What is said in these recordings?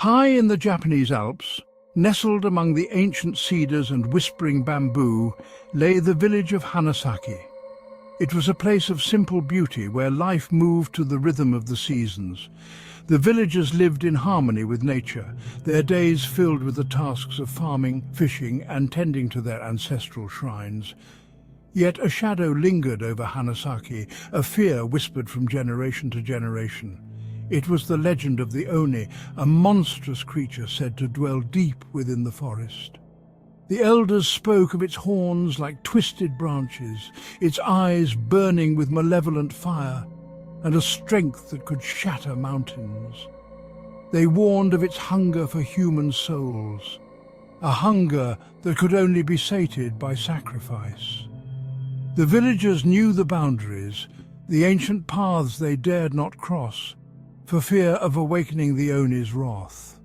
High in the Japanese Alps, nestled among the ancient cedars and whispering bamboo, lay the village of Hanasaki. It was a place of simple beauty where life moved to the rhythm of the seasons. The villagers lived in harmony with nature, their days filled with the tasks of farming, fishing, and tending to their ancestral shrines. Yet a shadow lingered over Hanasaki, a fear whispered from generation to generation. It was the legend of the Oni, a monstrous creature said to dwell deep within the forest. The elders spoke of its horns like twisted branches, its eyes burning with malevolent fire, and a strength that could shatter mountains. They warned of its hunger for human souls, a hunger that could only be sated by sacrifice. The villagers knew the boundaries, the ancient paths they dared not cross, for fear of awakening the Oni's wrath.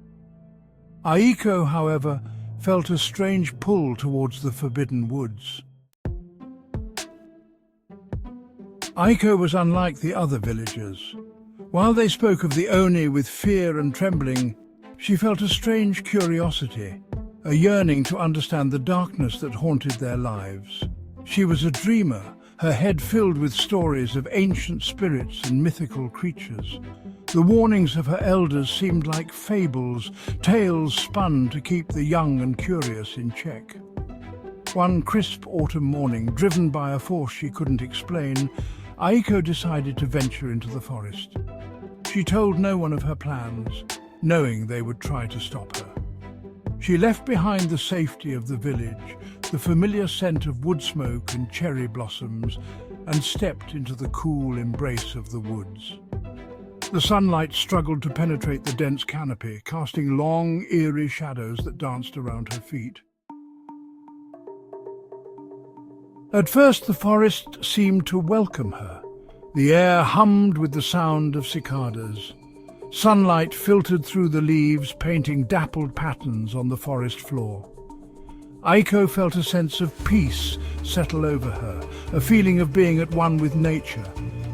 Aiko, however, felt a strange pull towards the forbidden woods. Aiko was unlike the other villagers. While they spoke of the Oni with fear and trembling, she felt a strange curiosity, a yearning to understand the darkness that haunted their lives. She was a dreamer, her head filled with stories of ancient spirits and mythical creatures. The warnings of her elders seemed like fables, tales spun to keep the young and curious in check. One crisp autumn morning, driven by a force she couldn't explain, Aiko decided to venture into the forest. She told no one of her plans, knowing they would try to stop her. She left behind the safety of the village, the familiar scent of wood smoke and cherry blossoms, and stepped into the cool embrace of the woods. The sunlight struggled to penetrate the dense canopy, casting long, eerie shadows that danced around her feet. At first, the forest seemed to welcome her. The air hummed with the sound of cicadas. Sunlight filtered through the leaves, painting dappled patterns on the forest floor. Aiko felt a sense of peace settle over her, a feeling of being at one with nature.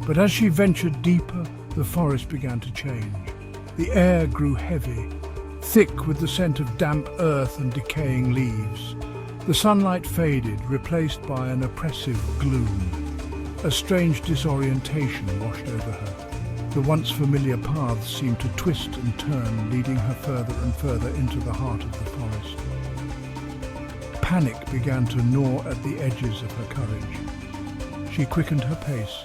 But as she ventured deeper, the forest began to change. The air grew heavy, thick with the scent of damp earth and decaying leaves. The sunlight faded, replaced by an oppressive gloom. A strange disorientation washed over her. The once familiar paths seemed to twist and turn, leading her further and further into the heart of the forest. Panic began to gnaw at the edges of her courage. She quickened her pace,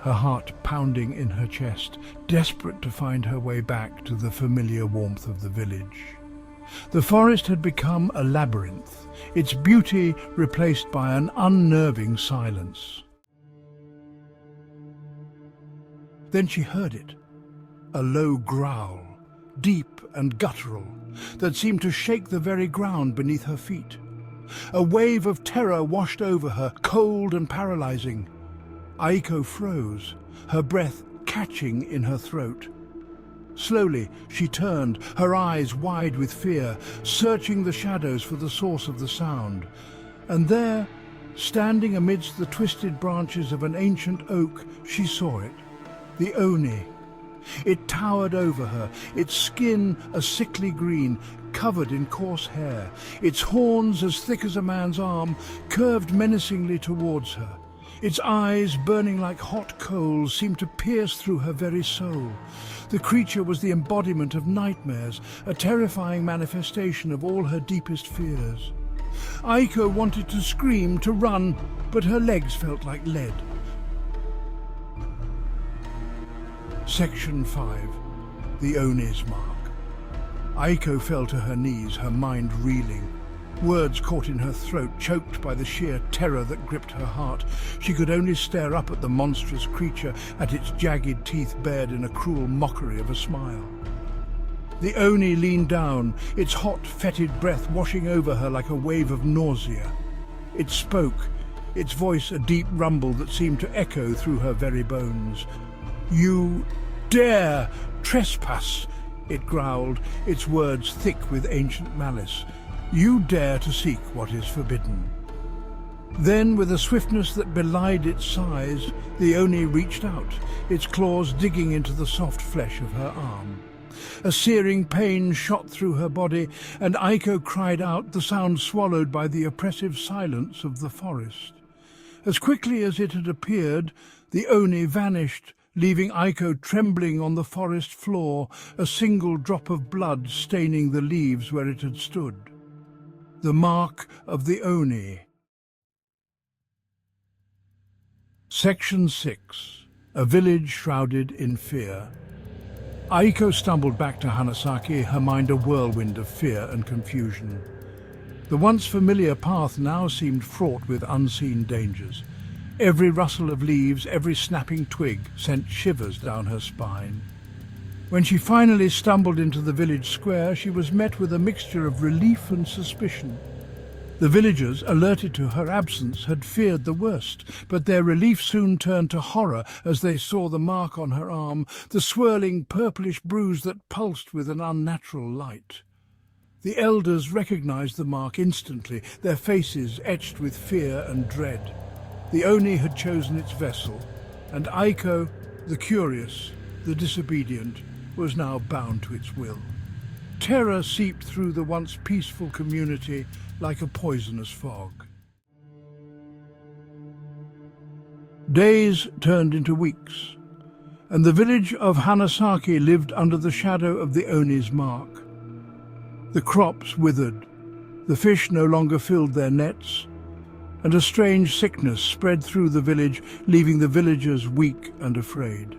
her heart pounding in her chest, desperate to find her way back to the familiar warmth of the village. The forest had become a labyrinth, its beauty replaced by an unnerving silence. Then she heard it, a low growl, deep and guttural, that seemed to shake the very ground beneath her feet. A wave of terror washed over her, cold and paralyzing. Aiko froze, her breath catching in her throat. Slowly, she turned, her eyes wide with fear, searching the shadows for the source of the sound. And there, standing amidst the twisted branches of an ancient oak, she saw it, the Oni. It towered over her, its skin a sickly green, covered in coarse hair, its horns as thick as a man's arm, curved menacingly towards her. Its eyes, burning like hot coals, seemed to pierce through her very soul. The creature was the embodiment of nightmares, a terrifying manifestation of all her deepest fears. Aiko wanted to scream, to run, but her legs felt like lead. Section 5. The Oni's Mark. Aiko fell to her knees, her mind reeling. Words caught in her throat, choked by the sheer terror that gripped her heart. She could only stare up at the monstrous creature, at its jagged teeth bared in a cruel mockery of a smile. The Oni leaned down, its hot, fetid breath washing over her like a wave of nausea. It spoke, its voice a deep rumble that seemed to echo through her very bones. "You dare trespass," it growled, its words thick with ancient malice. "You dare to seek what is forbidden." Then, with a swiftness that belied its size, the Oni reached out, its claws digging into the soft flesh of her arm. A searing pain shot through her body, and Aiko cried out, the sound swallowed by the oppressive silence of the forest. As quickly as it had appeared, the Oni vanished, leaving Aiko trembling on the forest floor, a single drop of blood staining the leaves where it had stood. The mark of the Oni. Section 6. A village shrouded in fear. Aiko stumbled back to Hanasaki, her mind a whirlwind of fear and confusion. The once familiar path now seemed fraught with unseen dangers. Every rustle of leaves, every snapping twig sent shivers down her spine. When she finally stumbled into the village square, she was met with a mixture of relief and suspicion. The villagers, alerted to her absence, had feared the worst, but their relief soon turned to horror as they saw the mark on her arm, the swirling purplish bruise that pulsed with an unnatural light. The elders recognized the mark instantly, their faces etched with fear and dread. The Oni had chosen its vessel, and Aiko, the curious, the disobedient, was now bound to its will. Terror seeped through the once peaceful community like a poisonous fog. Days turned into weeks, and the village of Hanasaki lived under the shadow of the Oni's mark. The crops withered, the fish no longer filled their nets, and a strange sickness spread through the village, leaving the villagers weak and afraid.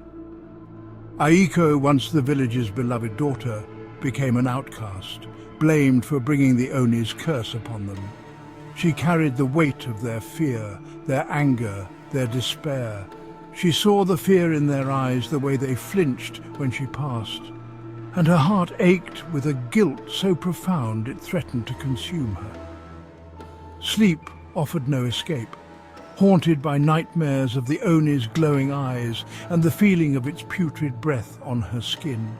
Aiko, once the village's beloved daughter, became an outcast, blamed for bringing the Oni's curse upon them. She carried the weight of their fear, their anger, their despair. She saw the fear in their eyes, the way they flinched when she passed, and her heart ached with a guilt so profound it threatened to consume her. Sleep offered no escape, haunted by nightmares of the Oni's glowing eyes and the feeling of its putrid breath on her skin.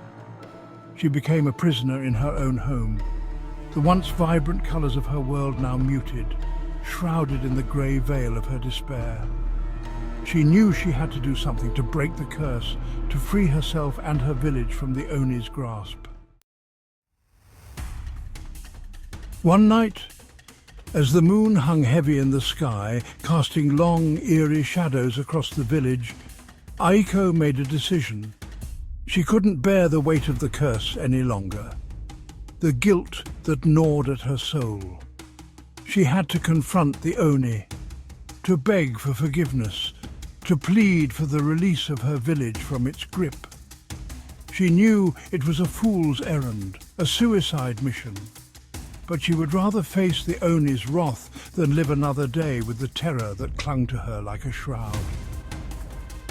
She became a prisoner in her own home, the once vibrant colours of her world now muted, shrouded in the grey veil of her despair. She knew she had to do something to break the curse, to free herself and her village from the Oni's grasp. One night, as the moon hung heavy in the sky, casting long, eerie shadows across the village, Aiko made a decision. She couldn't bear the weight of the curse any longer, the guilt that gnawed at her soul. She had to confront the Oni, to beg for forgiveness, to plead for the release of her village from its grip. She knew it was a fool's errand, a suicide mission, but she would rather face the Oni's wrath than live another day with the terror that clung to her like a shroud.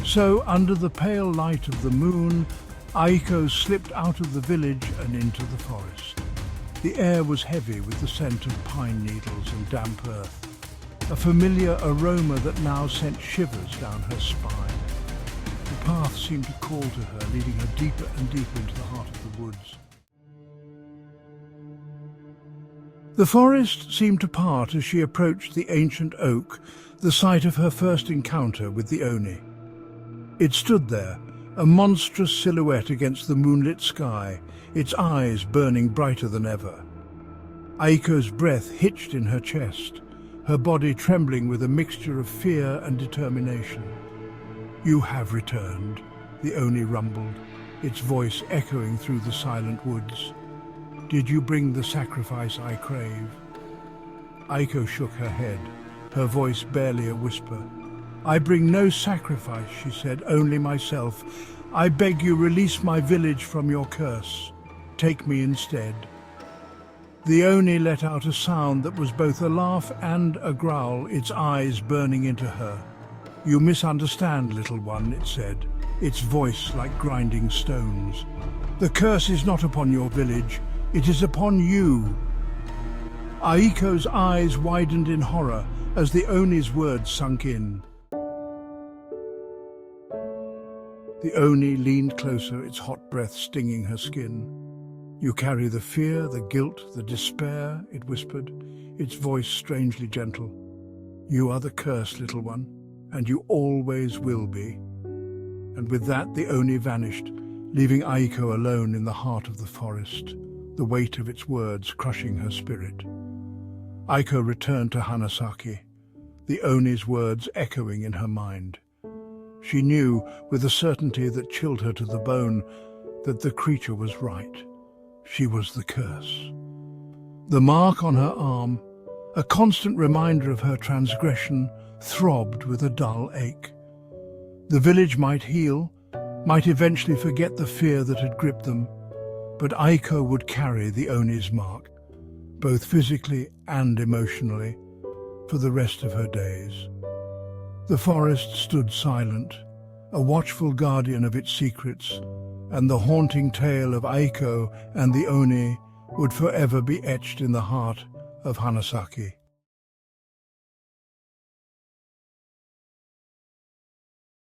So, under the pale light of the moon, Aiko slipped out of the village and into the forest. The air was heavy with the scent of pine needles and damp earth, a familiar aroma that now sent shivers down her spine. The path seemed to call to her, leading her deeper and deeper into the heart of the woods. The forest seemed to part as she approached the ancient oak, the site of her first encounter with the Oni. It stood there, a monstrous silhouette against the moonlit sky, its eyes burning brighter than ever. Aiko's breath hitched in her chest, her body trembling with a mixture of fear and determination. "You have returned," the Oni rumbled, its voice echoing through the silent woods. "Did you bring the sacrifice I crave?" Aiko shook her head, her voice barely a whisper. "I bring no sacrifice," she said, "only myself. I beg you, release my village from your curse. Take me instead." The Oni let out a sound that was both a laugh and a growl, its eyes burning into her. "You misunderstand, little one," it said, its voice like grinding stones. "The curse is not upon your village, it is upon you." Aiko's eyes widened in horror as the Oni's words sunk in. The Oni leaned closer, its hot breath stinging her skin. "You carry the fear, the guilt, the despair," it whispered, its voice strangely gentle. "You are the curse, little one, and you always will be." And with that the Oni vanished, leaving Aiko alone in the heart of the forest, the weight of its words crushing her spirit. Aiko returned to Hanasaki, the Oni's words echoing in her mind. She knew, with a certainty that chilled her to the bone, that the creature was right. She was the curse. The mark on her arm, a constant reminder of her transgression, throbbed with a dull ache. The village might heal, might eventually forget the fear that had gripped them, but Aiko would carry the Oni's mark, both physically and emotionally, for the rest of her days. The forest stood silent, a watchful guardian of its secrets, and the haunting tale of Aiko and the Oni would forever be etched in the heart of Hanasaki.